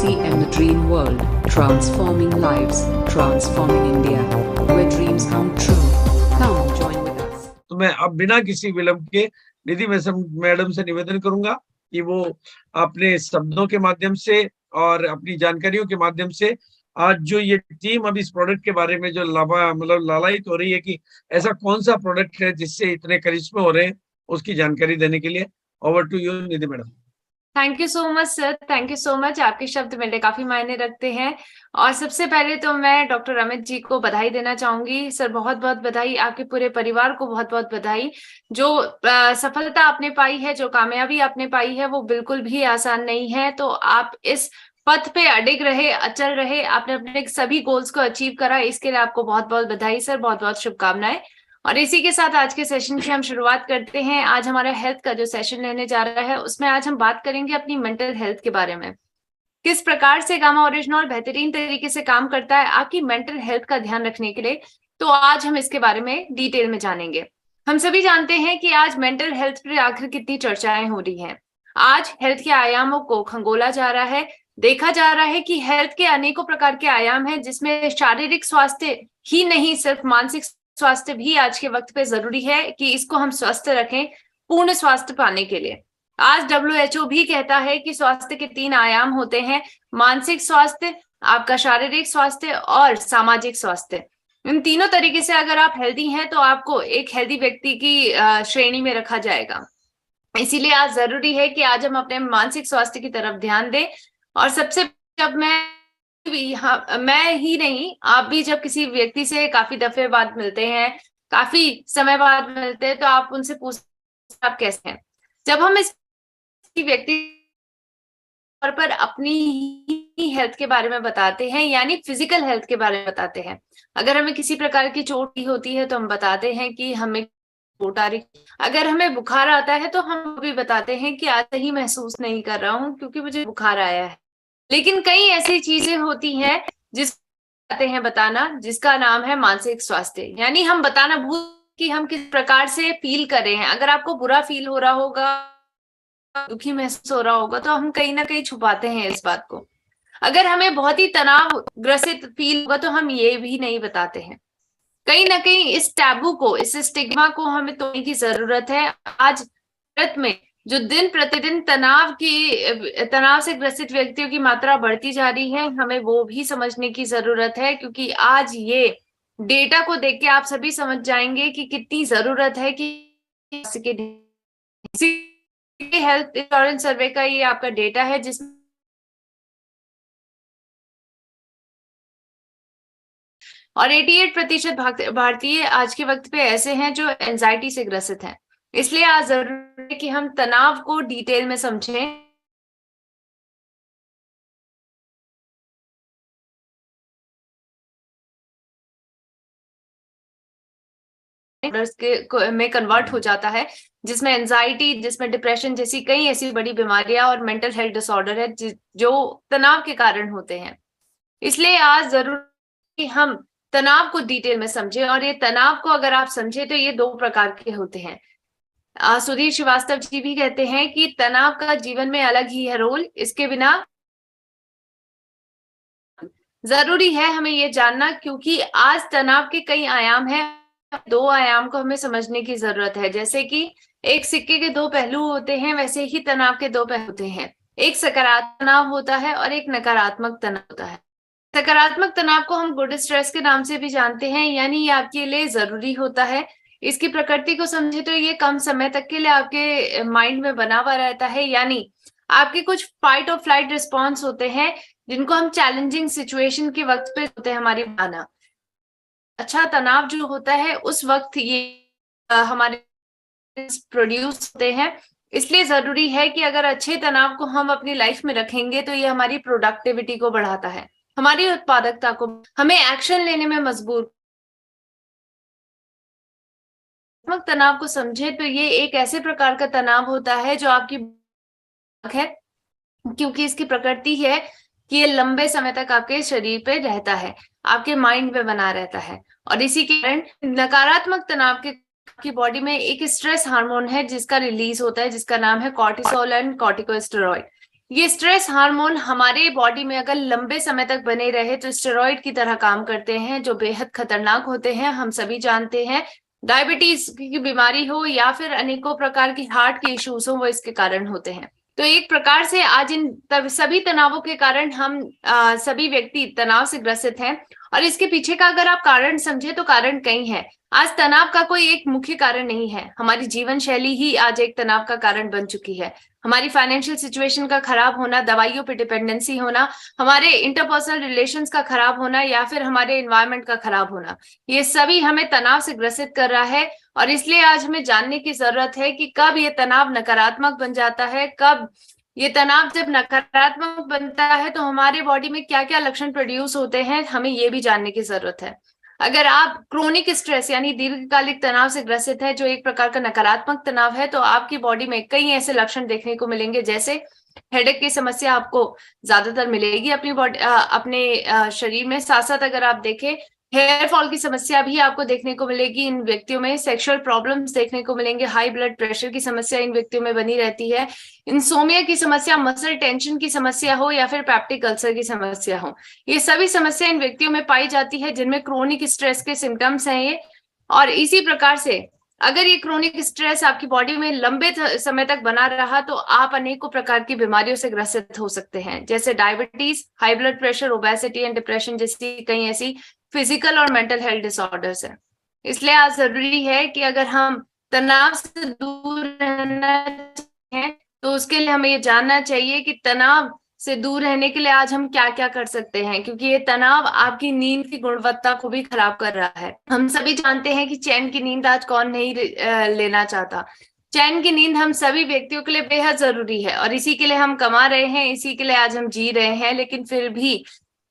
TCM The Dream World, transforming lives, transforming India, where dreams come true. Come join with us. तो मैं अब बिना किसी विलंब के निधि मैडम से निवेदन करूंगा कि वो अपने शब्दों के माध्यम से और अपनी जानकारियों के माध्यम से आज जो ये टीम अब इस प्रोडक्ट के बारे में जो लालायित हो रही है कि ऐसा कौन सा प्रोडक्ट है जिससे इतने करिश्मे हो रहे हैं, उसकी जानकारी देने के लिए over to you Nidhi madam. Thank you so much sir, thank you so much. आपके शब्द मेरे काफी मायने रखते हैं। और सबसे पहले तो मैं डॉक्टर अमित जी को बधाई देना चाहूंगी। सर बहुत बहुत बधाई, आपके पूरे परिवार को बहुत बहुत बधाई। जो सफलता आपने पाई है, जो कामयाबी आपने पाई है, वो बिल्कुल भी आसान नहीं है। तो आप इस पथ पे अडिग रहे, अचल रहे, आपने अपने सभी गोल्स को अचीव करा, इसके लिए आपको बहुत बहुत बधाई सर, बहुत बहुत शुभकामनाएं। और इसी के साथ आज के सेशन की हम शुरुआत करते हैं। आज हमारा हेल्थ का जो सेशन रहने जा रहा है, उसमें आज हम बात करेंगे अपनी मेंटल हेल्थ के बारे में। किस प्रकार से गामा ओरिजिनल बेहतरीन तरीके से काम करता है आपकी मेंटल हेल्थ का ध्यान रखने के लिए, तो आज हम इसके बारे में डिटेल में जानेंगे। हम सभी जानते हैं कि आज मेंटल हेल्थ पर आखिर कितनी चर्चाएं हो रही हैं। आज हेल्थ के आयामों को खंगोला जा रहा है। देखा जा रहा है कि हेल्थ के अनेकों प्रकार के आयाम हैं, जिसमें शारीरिक स्वास्थ्य ही नहीं, सिर्फ मानसिक स्वास्थ्य भी आज के वक्त पे जरूरी है कि इसको हम स्वस्थ रखें पूर्ण स्वास्थ्य पाने के लिए। आज WHO भी कहता है कि स्वास्थ्य के 3 आयाम होते हैं, मानसिक स्वास्थ्य, आपका शारीरिक स्वास्थ्य और सामाजिक स्वास्थ्य। इन तीनों तरीके से अगर आप हेल्दी हैं तो आपको एक हेल्दी व्यक्ति की श्रेणी में रखा जाएगा। इसीलिए आज जरूरी है कि आज हम अपने मानसिक स्वास्थ्य की तरफ ध्यान दें। और सबसे जब मैं ही नहीं, आप भी जब किसी व्यक्ति से काफी दफे बाद मिलते हैं, काफी समय बाद मिलते हैं, तो आप उनसे पूछते आप कैसे हैं। जब हम इस व्यक्ति पर अपनी ही हेल्थ के बारे में बताते हैं, यानी फिजिकल हेल्थ के बारे में बताते हैं। अगर हमें किसी प्रकार की चोट होती है तो हम बताते हैं कि हमें चोट आ रही। अगर हमें बुखार आता है तो हम भी बताते हैं कि आज सही महसूस नहीं कर रहा हूँ क्योंकि मुझे बुखार आया है। लेकिन कई ऐसी चीजें होती हैं जिसको हैं बताना, जिसका नाम है मानसिक स्वास्थ्य। यानी हम बताना भूल कि हम किस प्रकार से फील कर रहे हैं। अगर आपको बुरा फील हो रहा होगा, दुखी महसूस हो रहा होगा, तो हम कहीं ना कहीं छुपाते हैं इस बात को। अगर हमें बहुत ही तनाव ग्रसित फील होगा तो हम ये भी नहीं बताते हैं। कहीं ना कहीं इस टैबू को, इस स्टिग्मा को हमें तोड़ने की जरूरत है। आज भारत में जो दिन प्रतिदिन तनाव से ग्रसित व्यक्तियों की मात्रा बढ़ती जा रही है, हमें वो भी समझने की जरूरत है। क्योंकि आज ये डेटा को देख के आप सभी समझ जाएंगे कि कितनी जरूरत है कि हेल्थ इंश्योरेंस सर्वे का ये आपका डेटा है, जिसमें और 88% भारतीय आज के वक्त पे ऐसे हैं जो एंजाइटी से ग्रसित हैं। इसलिए आज जरूरी है कि हम तनाव को डिटेल में समझें। में कन्वर्ट हो जाता है, जिसमें एंजाइटी, जिसमें डिप्रेशन जैसी कई ऐसी बड़ी बीमारियां और मेंटल हेल्थ डिसऑर्डर है जो तनाव के कारण होते हैं। इसलिए आज जरूरी कि हम तनाव को डिटेल में समझें। और ये तनाव को अगर आप समझे तो ये 2 प्रकार के होते हैं। सुधीर श्रीवास्तव जी भी कहते हैं कि तनाव का जीवन में अलग ही है रोल, इसके बिना जरूरी है हमें ये जानना, क्योंकि आज तनाव के कई आयाम हैं। 2 आयाम को हमें समझने की जरूरत है। जैसे कि एक सिक्के के 2 पहलू होते हैं, वैसे ही तनाव के 2 पहलू होते हैं। एक सकारात्मक तनाव होता है और एक नकारात्मक तनाव होता है। सकारात्मक तनाव को हम गुड स्ट्रेस के नाम से भी जानते हैं, यानी ये आपके लिए जरूरी होता है। इसकी प्रकृति को समझे तो ये कम समय तक के लिए आपके माइंड में बना हुआ रहता है। यानी आपके कुछ फाइट और फ्लाइट रिस्पॉन्स होते हैं, जिनको हम चैलेंजिंग सिचुएशन के वक्त पे होते हैं हमारी आना। अच्छा तनाव जो होता है उस वक्त ये हमारे प्रोड्यूस होते हैं। इसलिए जरूरी है कि अगर अच्छे तनाव को हम अपनी लाइफ में रखेंगे तो ये हमारी प्रोडक्टिविटी को बढ़ाता है, हमारी उत्पादकता को, हमें एक्शन लेने में मजबूर। तनाव को समझे तो ये एक ऐसे प्रकार का तनाव होता है जो आपकी है, क्योंकि इसकी प्रकृति है कि ये लंबे समय तक आपके शरीर पे रहता है, आपके माइंड में बना रहता है। और इसी के कारण नकारात्मक तनाव की बॉडी में एक स्ट्रेस हार्मोन है जिसका रिलीज होता है, जिसका नाम है कॉर्टिसोल एंड कॉर्टिकोस्टेरॉइड। ये स्ट्रेस हार्मोन हमारे बॉडी में अगर लंबे समय तक बने रहे तो स्टेरॉइड की तरह काम करते हैं, जो बेहद खतरनाक होते हैं। हम सभी जानते हैं, डायबिटीज की बीमारी हो या फिर अनेकों प्रकार की हार्ट के इश्यूज हो, वो इसके कारण होते हैं। तो एक प्रकार से आज इन सभी तनावों के कारण हम सभी व्यक्ति तनाव से ग्रसित हैं। और इसके पीछे का अगर आप कारण समझे तो कारण कई है। आज तनाव का कोई एक मुख्य कारण नहीं है, हमारी जीवन शैली ही आज एक तनाव का कारण बन चुकी है। हमारी फाइनेंशियल सिचुएशन का खराब होना, दवाइयों पे डिपेंडेंसी होना, हमारे इंटरपर्सनल रिलेशंस का खराब होना या फिर हमारे एनवायरनमेंट का खराब होना, ये सभी हमें तनाव से ग्रसित कर रहा है। और इसलिए आज हमें जानने की जरूरत है कि कब ये तनाव नकारात्मक बन जाता है, कब ये तनाव जब नकारात्मक बनता है तो हमारे बॉडी में क्या क्या लक्षण प्रोड्यूस होते हैं, हमें ये भी जानने की जरूरत है। अगर आप क्रोनिक स्ट्रेस यानी दीर्घकालिक तनाव से ग्रसित है, जो एक प्रकार का नकारात्मक तनाव है, तो आपकी बॉडी में कई ऐसे लक्षण देखने को मिलेंगे, जैसे हेडेक की समस्या आपको ज्यादातर मिलेगी अपनी बॉडी अपने शरीर में। साथ साथ अगर आप देखें, हेयर फॉल की समस्या भी आपको देखने को मिलेगी इन व्यक्तियों में, सेक्सुअल प्रॉब्लम्स देखने को मिलेंगे, हाई ब्लड प्रेशर की समस्या इन व्यक्तियों में बनी रहती है, इंसोमिया की समस्या, मसल टेंशन की समस्या हो या फिर पेप्टिक अल्सर की समस्या हो, ये सभी समस्या इन व्यक्तियों में पाई जाती है जिनमें क्रोनिक स्ट्रेस के सिम्टम्स हैं ये। और इसी प्रकार से अगर ये क्रोनिक स्ट्रेस आपकी बॉडी में लंबे समय तक बना रहा तो आप अनेकों प्रकार की बीमारियों से ग्रसित हो सकते हैं, जैसे diabetes, high blood pressure, obesity and depression जैसी कई ऐसी फिजिकल और मेंटल हेल्थ डिसऑर्डर्स है। इसलिए आज जरूरी है कि अगर हम तनाव से दूर रहना चाहते हैं तो उसके लिए हमें ये जानना चाहिए कि तनाव से दूर रहने के लिए आज हम क्या क्या कर सकते हैं, क्योंकि ये तनाव आपकी नींद की गुणवत्ता को भी खराब कर रहा है। हम सभी जानते हैं कि चैन की नींद आज कौन नहीं लेना चाहता। चैन की नींद हम सभी व्यक्तियों के लिए बेहद जरूरी है और इसी के लिए हम कमा रहे हैं, इसी के लिए आज हम जी रहे हैं, लेकिन फिर भी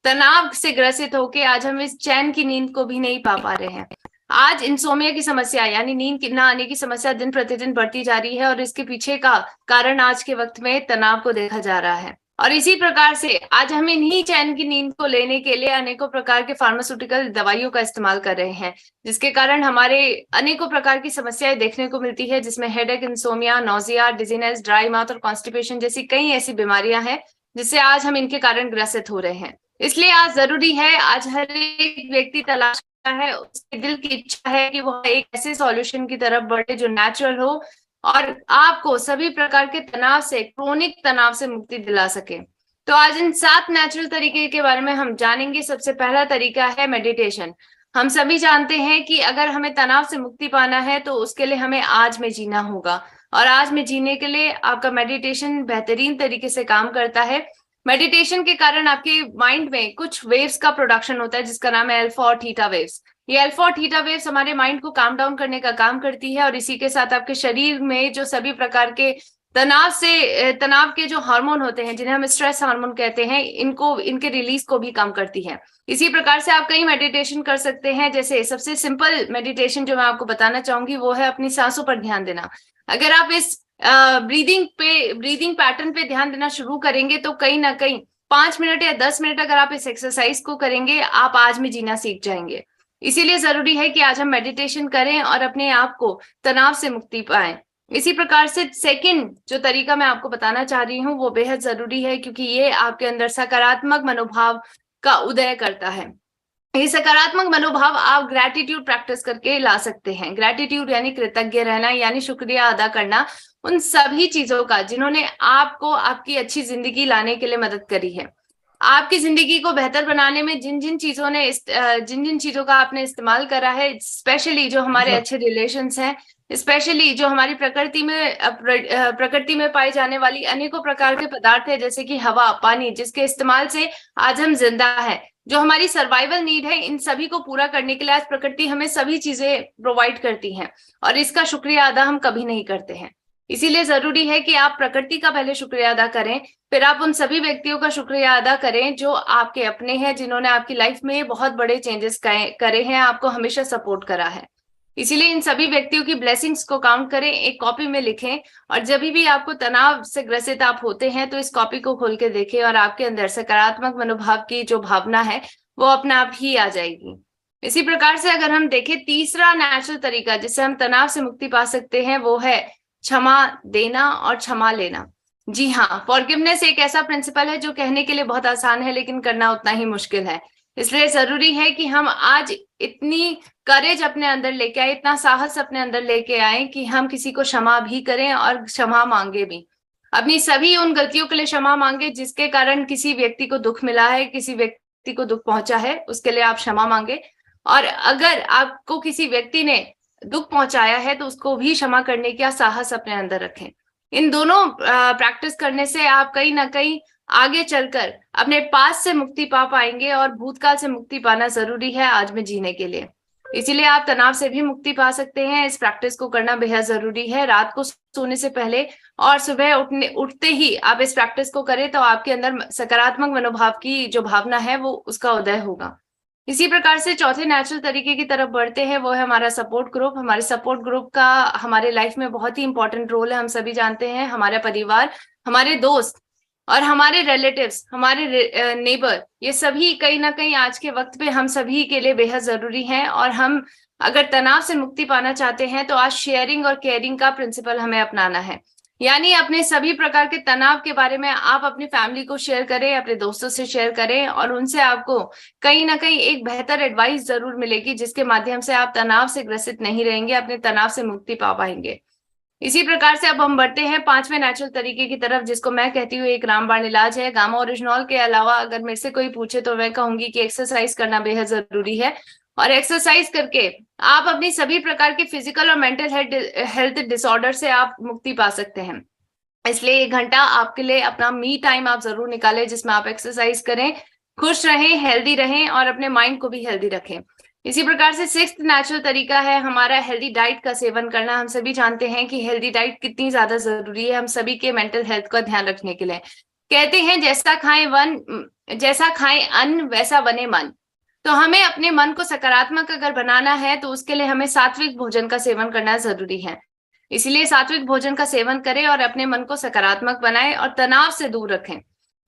तनाव से ग्रसित होके आज हम इस चैन की नींद को भी नहीं पा रहे हैं। आज इंसोमिया की समस्या यानी नींद न आने की समस्या दिन प्रतिदिन बढ़ती जा रही है और इसके पीछे का कारण आज के वक्त में तनाव को देखा जा रहा है। और इसी प्रकार से आज हम इन्हीं चैन की नींद को लेने के लिए अनेकों प्रकार के फार्मास्यूटिकल दवाइयों का इस्तेमाल कर रहे हैं, जिसके कारण हमारे अनेकों प्रकार की समस्याएं देखने को मिलती है, जिसमें headache, insomnia, nausea, dizziness, dry mouth और कॉन्स्टिपेशन जैसी कई ऐसी बीमारियां हैं जिससे आज हम इनके कारण ग्रसित हो रहे हैं। इसलिए आज जरूरी है, आज हर एक व्यक्ति तलाश करता है, उसके दिल की इच्छा है कि वह एक ऐसे सॉल्यूशन की तरफ बढ़े जो नेचुरल हो और आपको सभी प्रकार के तनाव से, क्रोनिक तनाव से मुक्ति दिला सके। तो आज इन 7 नेचुरल तरीके के बारे में हम जानेंगे। सबसे पहला तरीका है मेडिटेशन। हम सभी जानते हैं कि अगर हमें तनाव से मुक्ति पाना है तो उसके लिए हमें आज में जीना होगा और आज में जीने के लिए आपका मेडिटेशन बेहतरीन तरीके से काम करता है। मेडिटेशन के कारण आपके माइंड में कुछ वेव्स का प्रोडक्शन होता है जिसका नाम है अल्फा और थीटा वेव्स। ये अल्फा और थीटा वेव्स हमारे माइंड को काम डाउन करने का काम करती है और इसी के साथ आपके शरीर में जो सभी प्रकार के तनाव के जो हार्मोन होते हैं, जिन्हें हम स्ट्रेस हार्मोन कहते हैं, इनके रिलीज को भी कम करती है। इसी प्रकार से आप कई मेडिटेशन कर सकते हैं। जैसे सबसे सिंपल मेडिटेशन जो मैं आपको बताना चाहूंगी वो है अपनी सांसों पर ध्यान देना। अगर आप इस ब्रीदिंग पैटर्न पे ध्यान देना शुरू करेंगे तो कहीं ना कहीं 5 मिनट या 10 मिनट अगर आप इस एक्सरसाइज को करेंगे, आप आज में जीना सीख जाएंगे। इसीलिए जरूरी है कि आज हम मेडिटेशन करें और अपने आप को तनाव से मुक्ति पाएं। इसी प्रकार से सेकंड जो तरीका मैं आपको बताना चाह रही हूँ वो बेहद जरूरी है, क्योंकि ये आपके अंदर सकारात्मक मनोभाव का उदय करता है। ये सकारात्मक मनोभाव आप ग्रैटिट्यूड प्रैक्टिस करके ला सकते हैं। ग्रैटिट्यूड यानी कृतज्ञ रहना, यानी शुक्रिया अदा करना उन सभी चीजों का जिन्होंने आपको आपकी अच्छी जिंदगी लाने के लिए मदद करी है। आपकी जिंदगी को बेहतर बनाने में जिन जिन चीजों का आपने इस्तेमाल करा है, स्पेशली जो हमारे अच्छे रिलेशंस हैं, स्पेशली जो हमारी प्रकृति में पाई जाने वाली अनेकों प्रकार के पदार्थ है, जैसे कि हवा, पानी, जिसके इस्तेमाल से आज हम जिंदा है, जो हमारी सर्वाइवल नीड है, इन सभी को पूरा करने के लिए आज प्रकृति हमें सभी चीजें प्रोवाइड करती है और इसका शुक्रिया अदा हम कभी नहीं करते हैं। इसीलिए जरूरी है कि आप प्रकृति का पहले शुक्रिया अदा करें, फिर आप उन सभी व्यक्तियों का शुक्रिया अदा करें जो आपके अपने हैं, जिन्होंने आपकी लाइफ में बहुत बड़े चेंजेस करे हैं, आपको हमेशा सपोर्ट करा है। इसीलिए इन सभी व्यक्तियों की ब्लेसिंग्स को काउंट करें, एक कॉपी में लिखें और जब भी आपको तनाव से ग्रसित आप होते हैं तो इस कॉपी को खोल के देखें और आपके अंदर सकारात्मक मनोभाव की जो भावना है वो अपने आप ही आ जाएगी। इसी प्रकार से अगर हम देखें, तीसरा नेचुरल तरीका जिससे हम तनाव से मुक्ति पा सकते हैं वो है क्षमा देना और क्षमा लेना। जी हाँ, फॉरगिवनेस एक ऐसा प्रिंसिपल है जो कहने के लिए बहुत आसान है लेकिन करना उतना ही मुश्किल है। इसलिए जरूरी है कि हम आज इतनी करेज अपने अंदर लेके आए, इतना साहस अपने अंदर लेके आए कि हम किसी को क्षमा भी करें और क्षमा मांगे भी। अपनी सभी उन गलतियों के लिए क्षमा मांगे जिसके कारण किसी व्यक्ति को दुख मिला है, किसी व्यक्ति को दुख पहुंचा है, उसके लिए आप क्षमा मांगे। और अगर आपको किसी व्यक्ति ने दुख पहुंचाया है तो उसको भी क्षमा करने का साहस अपने अंदर रखें। इन दोनों प्रैक्टिस करने से आप कहीं ना कहीं आगे चलकर अपने पास से मुक्ति पा पाएंगे, और भूतकाल से मुक्ति पाना जरूरी है आज में जीने के लिए। इसीलिए आप तनाव से भी मुक्ति पा सकते हैं। इस प्रैक्टिस को करना बेहद जरूरी है। रात को सोने से पहले और सुबह उठते ही आप इस प्रैक्टिस को करें तो आपके अंदर सकारात्मक मनोभाव की जो भावना है वो उसका उदय होगा। इसी प्रकार से चौथे नेचुरल तरीके की तरफ बढ़ते हैं, वो है हमारा सपोर्ट ग्रुप। हमारे सपोर्ट ग्रुप का हमारे लाइफ में बहुत ही इंपॉर्टेंट रोल है। हम सभी जानते हैं हमारा परिवार, हमारे दोस्त और हमारे रिलेटिव्स, हमारे नेबर, ये सभी कहीं ना कहीं आज के वक्त पे हम सभी के लिए बेहद जरूरी हैं। और हम अगर तनाव से मुक्ति पाना चाहते हैं तो आज शेयरिंग और केयरिंग का प्रिंसिपल हमें अपनाना है। यानी अपने सभी प्रकार के तनाव के बारे में आप अपनी फैमिली को शेयर करें, अपने दोस्तों से शेयर करें, और उनसे आपको कहीं ना कहीं एक बेहतर एडवाइस जरूर मिलेगी जिसके माध्यम से आप तनाव से ग्रसित नहीं रहेंगे, अपने तनाव से मुक्ति पा पाएंगे। इसी प्रकार से अब हम बढ़ते हैं पांचवें नेचुरल तरीके की तरफ, जिसको मैं कहती हूँ एक रामबाण इलाज है। गामा ओरिजिनल के अलावा अगर मेरे से कोई पूछे तो मैं कहूंगी कि एक्सरसाइज करना बेहद जरूरी है, और एक्सरसाइज करके आप अपनी सभी प्रकार के फिजिकल और मेंटल हेल्थ डिसऑर्डर से आप मुक्ति पा सकते हैं। इसलिए 1 घंटा आपके लिए अपना मी टाइम आप जरूर निकालें जिसमें आप एक्सरसाइज करें, खुश रहें, हेल्दी रहें और अपने माइंड को भी हेल्दी रखें। इसी प्रकार से 6th नेचुरल तरीका है हमारा हेल्दी डाइट का सेवन करना। हम सभी जानते हैं कि हेल्दी डाइट कितनी ज्यादा जरूरी है हम सभी के मेंटल हेल्थ का ध्यान रखने के लिए। कहते हैं जैसा खाएं अन्न वैसा बने मन। तो हमें अपने मन को सकारात्मक अगर बनाना है तो उसके लिए हमें सात्विक भोजन का सेवन करना जरूरी है। इसलिए सात्विक भोजन का सेवन करें और अपने मन को सकारात्मक बनाएं और तनाव से दूर रखें।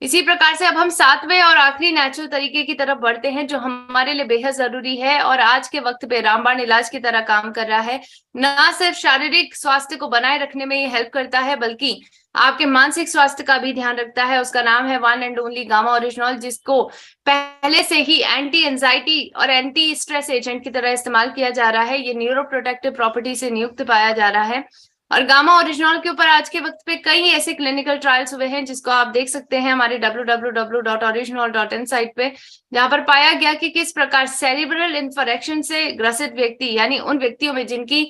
इसी प्रकार से अब हम 7वें और आखिरी नेचुरल तरीके की तरफ बढ़ते हैं जो हमारे लिए बेहद जरूरी है और आज के वक्त पे रामबाण इलाज की तरह काम कर रहा है। न सिर्फ शारीरिक स्वास्थ्य को बनाए रखने में ये हेल्प करता है बल्कि आपके मानसिक स्वास्थ्य का भी ध्यान रखता है। उसका नाम है one and only gamma original, जिसको पहले से ही एंटी एंजाइटी और एंटी स्ट्रेस एजेंट की तरह इस्तेमाल किया जा रहा है। ये न्यूरो प्रोटेक्टिव प्रॉपर्टी से नियुक्त पाया जा रहा है। और गामा ओरिजिनल के ऊपर आज के वक्त पे कई ऐसे क्लिनिकल ट्रायल्स हुए हैं जिसको आप देख सकते हैं हमारे www.original.in साइट पे, जहां पर पाया गया कि किस प्रकार सेरिब्रल इंफ्रेक्शन से ग्रसित व्यक्ति, यानी उन व्यक्तियों में जिनकी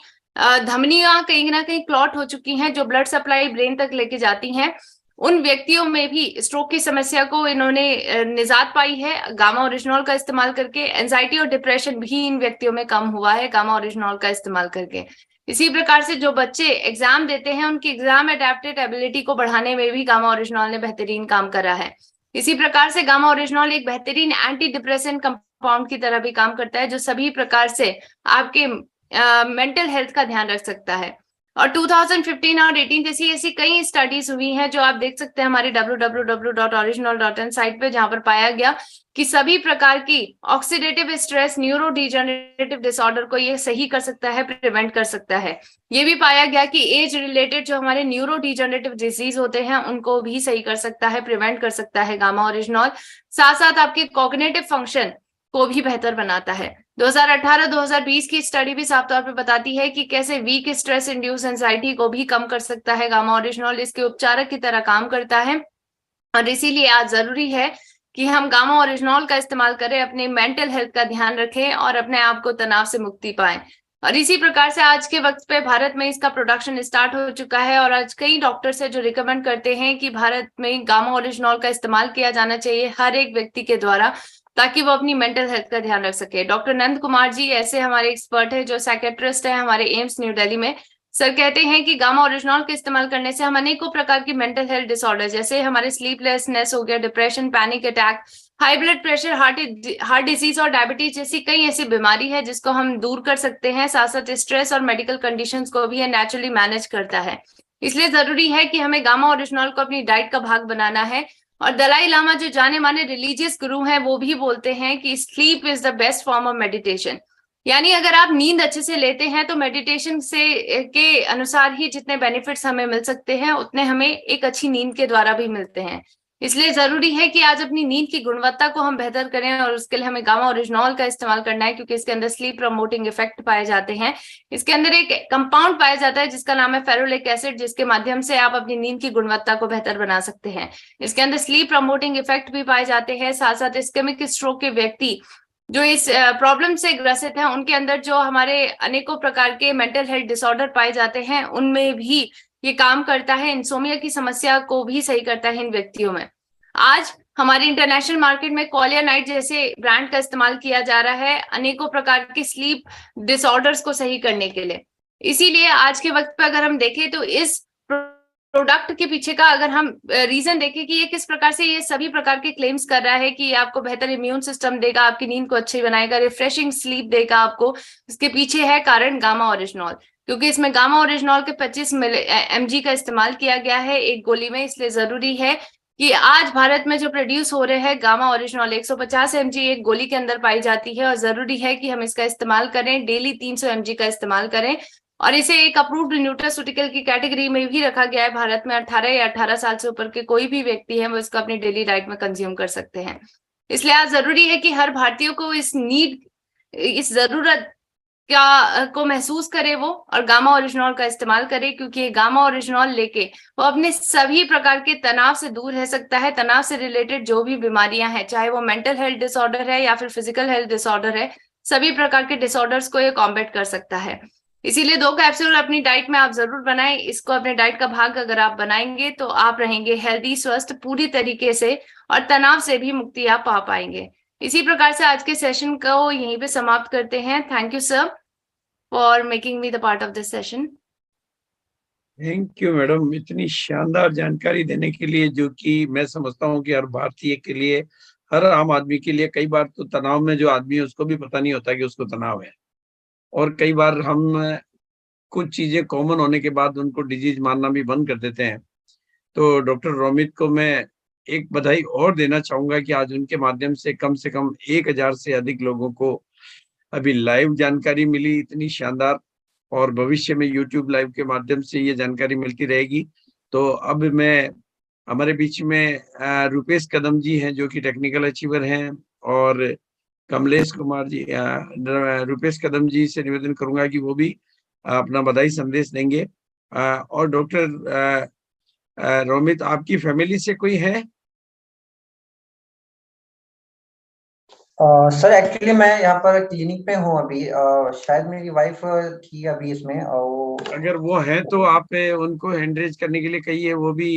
धमनियां कहीं ना कहीं क्लॉट हो चुकी हैं जो ब्लड सप्लाई ब्रेन तक लेके जाती हैं, उन व्यक्तियों में भी स्ट्रोक की समस्या को इन्होंने निजात पाई है गामा ओरिजिनल का इस्तेमाल करके। एंजाइटी और डिप्रेशन भी इन व्यक्तियों में कम हुआ है गामा ओरिजिनल का इस्तेमाल करके। इसी प्रकार से जो बच्चे एग्जाम देते हैं उनकी एग्जाम एडेप्टेड एबिलिटी को बढ़ाने में भी गामा ओरिजिनल ने बेहतरीन काम करा है। इसी प्रकार से गामा ओरिजिनल एक बेहतरीन एंटी डिप्रेसेंट कंपाउंड की तरह भी काम करता है जो सभी प्रकार से आपके मेंटल हेल्थ का ध्यान रख सकता है। और 2015 और 18 जैसी ऐसी कई स्टडीज हुई हैं जो आप देख सकते हैं हमारे www.original.in साइट पे, जहां पर पाया गया कि सभी प्रकार की oxidative stress, neuro degenerative disorder को ये सही कर सकता है, प्रिवेंट कर सकता है। ये भी पाया गया कि एज रिलेटेड जो हमारे न्यूरो डिजेनरेटिव डिजीज होते हैं उनको भी सही कर सकता है, प्रिवेंट कर सकता है गामा ओरिजिनल। साथ साथ आपके कॉग्निटिव फंक्शन को भी बेहतर बनाता है। 2018-2020 की स्टडी भी साफ तौर पे बताती है कि कैसे वीक स्ट्रेस इंड्यूस एंजाइटी को भी कम कर सकता है गामा ओरिजिनल। इसके उपचारक की तरह काम करता है और इसीलिए आज जरूरी है कि हम गामा ओरिजिनल का इस्तेमाल करें, अपने मेंटल हेल्थ का ध्यान रखें और अपने आप को तनाव से मुक्ति पाएं। और इसी प्रकार से आज के वक्त पे भारत में इसका प्रोडक्शन स्टार्ट हो चुका है और आज कई डॉक्टर्स है जो रिकमेंड करते हैं कि भारत में गामा ओरिजिनल का इस्तेमाल किया जाना चाहिए हर एक व्यक्ति के द्वारा, ताकि वो अपनी मेंटल हेल्थ का ध्यान रख सके। डॉक्टर नंद कुमार जी ऐसे हमारे एक्सपर्ट है जो साइकेट्रिस्ट है हमारे एम्स न्यू दिल्ली में। सर कहते हैं कि गामा ओरिजिनल का इस्तेमाल करने से हम अनेकों प्रकार की मेंटल हेल्थ डिसऑर्डर जैसे हमारे स्लीपलेसनेस हो गया, depression, panic attack, high blood pressure, heart disease और डायबिटीज जैसी कई ऐसी बीमारी है जिसको हम दूर कर सकते हैं। साथ साथ स्ट्रेस और मेडिकल कंडीशंस को भी नेचुरली मैनेज करता है। इसलिए जरूरी है कि हमें गामा ओरिजिनल को अपनी डाइट का भाग बनाना है। और दलाई लामा जो जाने माने रिलीजियस गुरु हैं वो भी बोलते हैं कि sleep is the best form of meditation. यानी अगर आप नींद अच्छे से लेते हैं तो मेडिटेशन से के अनुसार ही जितने बेनिफिट्स हमें मिल सकते हैं उतने हमें एक अच्छी नींद के द्वारा भी मिलते हैं। इसलिए जरूरी है कि आज अपनी नींद की गुणवत्ता को हम बेहतर करें और उसके लिए हमें गामा ओरिजिनॉल का इस्तेमाल करना है, क्योंकि इसके अंदर स्लीप प्रमोटिंग इफेक्ट पाए जाते हैं। इसके अंदर एक कंपाउंड पाया जाता है जिसका नाम है फेरुलिक एसिड, जिसके माध्यम से आप अपनी नींद की गुणवत्ता को बेहतर बना सकते हैं। इसके अंदर स्लीप प्रमोटिंग इफेक्ट भी पाए जाते हैं। साथ साथ इस्केमिक स्ट्रोक के व्यक्ति जो इस प्रॉब्लम से ग्रसित हैं, उनके अंदर जो हमारे अनेकों प्रकार के मेंटल हेल्थ डिसऑर्डर पाए जाते हैं उनमें भी ये काम करता है। इंसोमिया की समस्या को भी सही करता है इन व्यक्तियों में। आज हमारे इंटरनेशनल मार्केट में क्वालिया नाइट जैसे ब्रांड का इस्तेमाल किया जा रहा है अनेकों प्रकार के स्लीप डिसऑर्डर्स को सही करने के लिए। इसीलिए आज के वक्त पे अगर हम देखें तो इस प्रोडक्ट के पीछे का अगर हम रीजन देखें कि ये किस प्रकार से ये सभी प्रकार के क्लेम्स कर रहा है कि ये आपको बेहतर इम्यून सिस्टम देगा, आपकी नींद को अच्छी बनाएगा, रिफ्रेशिंग स्लीप देगा आपको, इसके पीछे है कारण गामा ओरिजिनॉल। क्योंकि इसमें गामा ओरिजिनॉल के 25 mg का इस्तेमाल किया गया है एक गोली में। इसलिए जरूरी है कि आज भारत में जो प्रोड्यूस हो रहे हैं गामा ओरिजिनॉल 150 mg एक गोली के अंदर पाई जाती है, और जरूरी है कि हम इसका इस्तेमाल करें, डेली 300 mg का इस्तेमाल करें। और इसे एक अप्रूव्ड न्यूट्रास्यूटिकल की कैटेगरी में भी रखा गया है। भारत में 18 या 18 साल से ऊपर के कोई भी व्यक्ति है वो इसको अपनी डेली डाइट में कंज्यूम कर सकते हैं। इसलिए आज जरूरी है कि हर भारतीय को इस जरूरत को महसूस करे वो, और गामा ओरिजिनॉल का इस्तेमाल करे, क्योंकि ये गामा ओरिजिनॉल लेके वो अपने सभी प्रकार के तनाव से दूर रह सकता है। तनाव से रिलेटेड जो भी बीमारियां हैं, चाहे वो मेंटल हेल्थ डिसऑर्डर है या फिर फिजिकल हेल्थ डिसऑर्डर है, सभी प्रकार के डिसऑर्डर्स को ये कॉम्बैट कर सकता है। इसीलिए 2 कैप्सूल अपनी डाइट में आप जरूर बनाएं। इसको अपने डाइट का भाग अगर आप बनाएंगे तो आप रहेंगे हेल्दी, स्वस्थ पूरी तरीके से, और तनाव से भी मुक्ति आप पा पाएंगे। इसी प्रकार से आज के सेशन को यहीं पे समाप्त करते हैं। Thank you sir for making me the part of this session. Thank you madam, इतनी शानदार जानकारी देने के लिए, जो कि मैं समझता हूँ कि हर भारतीय के लिए, हर आम आदमी के लिए, कई बार तो तनाव में जो आदमी है उसको भी पता नहीं होता कि उसको तनाव है, और कई बार हम कुछ चीजें कॉमन होने के बाद उनको डिजीज मानना भी बंद कर देते हैं। तो डॉक्टर रोमित को मैं एक बधाई और देना चाहूंगा कि आज उनके माध्यम से कम 1000 से अधिक लोगों को अभी लाइव जानकारी मिली, इतनी शानदार, और भविष्य में यूट्यूब लाइव के माध्यम से ये जानकारी मिलती रहेगी। तो अब मैं, हमारे बीच में रुपेश कदम जी हैं जो कि टेक्निकल अचीवर हैं, और कमलेश कुमार जी, रुपेश कदम जी से निवेदन करूंगा कि वो भी अपना बधाई संदेश देंगे। और डॉक्टर रोमित, आपकी फैमिली से कोई है? सर एक्चुअली मैं यहाँ पर क्लिनिक पे हूँ अभी। शायद मेरी वाइफ थी अभी इसमें, वो अगर वो है तो आप उनको हैंडरेज करने के लिए कहिए, वो भी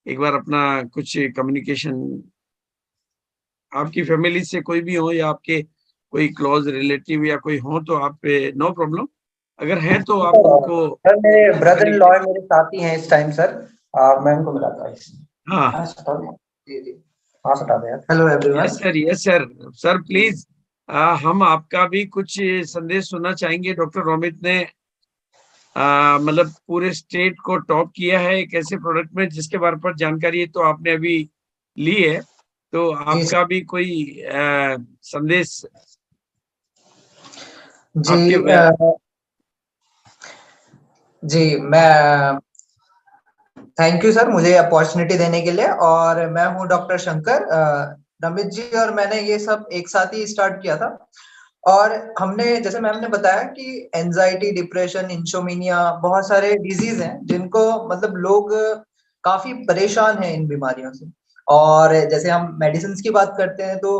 एक बार अपना कुछ कम्युनिकेशन, आपकी फैमिली से कोई भी हो या आपके कोई क्लोज रिलेटिव या कोई हो तो आप, नो प्रॉब्लम, अगर है तो आप उनको। सर मेरे ब्रदर इन लॉ मेरे साथ ही हैं इस टाइम सर, मैं उनको मिलाता हूँ। हाँ जी जी, हाँ sir. Hello everyone. Yes sir, yes sir. Sir please, हम आपका भी कुछ संदेश सुनना चाहेंगे। डॉक्टर रोमित ने मतलब पूरे स्टेट को टॉप किया है एक ऐसे प्रोडक्ट में जिसके बारे पर जानकारी तो आपने अभी ली है, तो आपका भी कोई संदेश जी जी, मैं थैंक यू सर मुझे अपॉर्चुनिटी देने के लिए। और मैं हूँ डॉक्टर शंकर रमित जी, और मैंने ये सब एक साथ ही स्टार्ट किया था। और हमने, जैसे मैम ने बताया कि एंजाइटी, डिप्रेशन, इंसोमिनिया, बहुत सारे डिजीज हैं जिनको मतलब लोग काफी परेशान हैं इन बीमारियों से। और जैसे हम मेडिसिन की बात करते हैं तो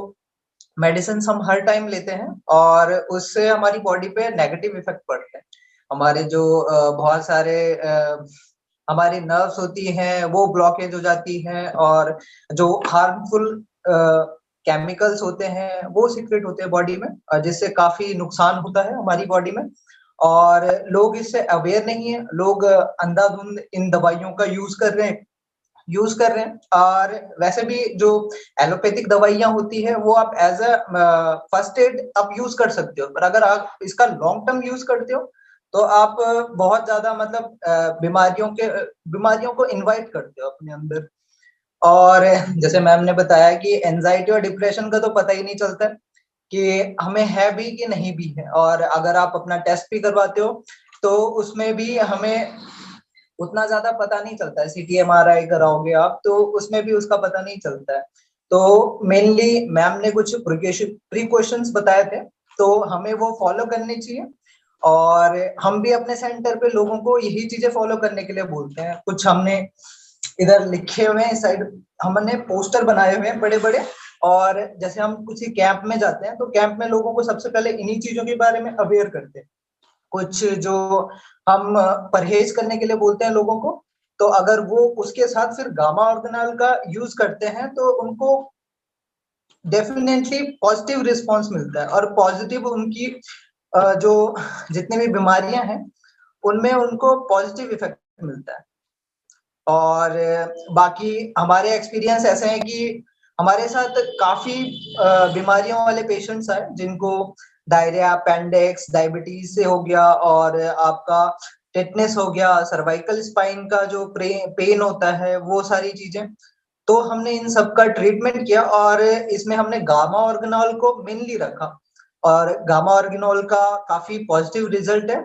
मेडिसिन हम हर टाइम लेते हैं और उससे हमारी बॉडी पे नेगेटिव इफेक्ट पड़ते हैं। हमारे जो बहुत सारे हमारी नर्व्स होती हैं वो ब्लॉकेज हो जाती हैं, और जो हार्मफुल केमिकल्स होते हैं वो सीक्रेट होते हैं बॉडी में, जिससे काफी नुकसान होता है हमारी बॉडी में। और लोग इससे अवेयर नहीं है, लोग अंधाधुंध इन दवाइयों का यूज कर रहे हैं। और वैसे भी जो एलोपैथिक दवाइयां होती है वो आप एज अ फर्स्ट एड आप यूज कर सकते हो, पर अगर आप इसका लॉन्ग टर्म यूज करते हो तो आप बहुत ज्यादा मतलब बीमारियों को इनवाइट करते हो अपने अंदर। और जैसे मैम ने बताया कि एंजाइटी और डिप्रेशन का तो पता ही नहीं चलता है, कि हमें है भी कि नहीं भी है। और अगर आप अपना टेस्ट भी करवाते हो तो उसमें भी हमें उतना ज्यादा पता नहीं चलता है। CT/MRI कराओगे आप तो उसमें भी उसका पता नहीं चलता है। तो मेनली मैम ने कुछ प्रिकॉशंस बताए थे, तो हमें वो फॉलो करनी चाहिए। और हम भी अपने सेंटर पे लोगों को यही चीजें फॉलो करने के लिए बोलते हैं। कुछ हमने इधर लिखे हुए हैं, साइड हमने पोस्टर बनाए हुए हैं बड़े बड़े। और जैसे हम किसी कैंप में जाते हैं तो कैंप में लोगों को सबसे पहले इन्हीं चीजों के बारे में अवेयर करते हैं। कुछ जो हम परहेज करने के लिए बोलते हैं लोगों को, तो अगर वो उसके साथ फिर गामा ऑर्गेनल का यूज करते हैं तो उनको डेफिनेटली पॉजिटिव रिस्पांस मिलता है। और पॉजिटिव उनकी जो जितनी भी बीमारियां हैं उनमें उनको पॉजिटिव इफेक्ट मिलता है। और बाकी हमारे एक्सपीरियंस ऐसे हैं कि हमारे साथ काफी बीमारियों वाले पेशेंट्स आए जिनको डायरिया, अपेंडिक्स, डायबिटीज से हो गया, और आपका टेटनेस हो गया, सर्वाइकल स्पाइन का जो पेन होता है, वो सारी चीजें। तो हमने इन सब का ट्रीटमेंट किया और इसमें हमने गामा ऑर्गेनॉल को मेनली रखा। और गामा ऑर्गेनॉल का काफी पॉजिटिव रिजल्ट है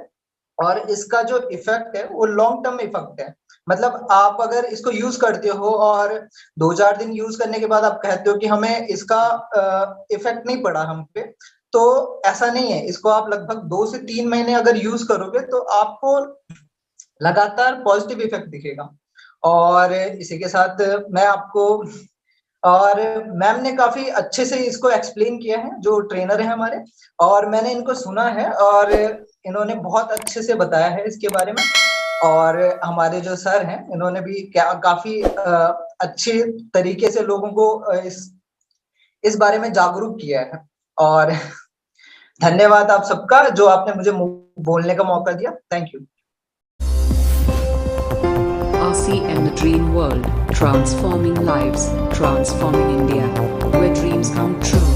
और इसका जो इफेक्ट है वो लॉन्ग टर्म इफेक्ट है। मतलब आप अगर इसको यूज करते हो और 2-4 दिन यूज करने के बाद आप कहते हो कि हमें इसका इफेक्ट नहीं पड़ा हम पे, तो ऐसा नहीं है। इसको आप लगभग 2 से 3 महीने अगर यूज करोगे तो आपको लगातार पॉजिटिव इफेक्ट दिखेगा। और इसी के साथ मैं आपको, और मैम ने काफी अच्छे से इसको एक्सप्लेन किया है, जो ट्रेनर है हमारे, और मैंने इनको सुना है और इन्होंने बहुत अच्छे से बताया है इसके बारे में। और हमारे जो सर हैं इन्होंने भी काफी अच्छे तरीके से लोगों को इस बारे में जागरूक किया है। और धन्यवाद आप सबका जो आपने मुझे बोलने का मौका दिया। Thank you. RCM, the Dream World, transforming lives, transforming India, where dreams come true.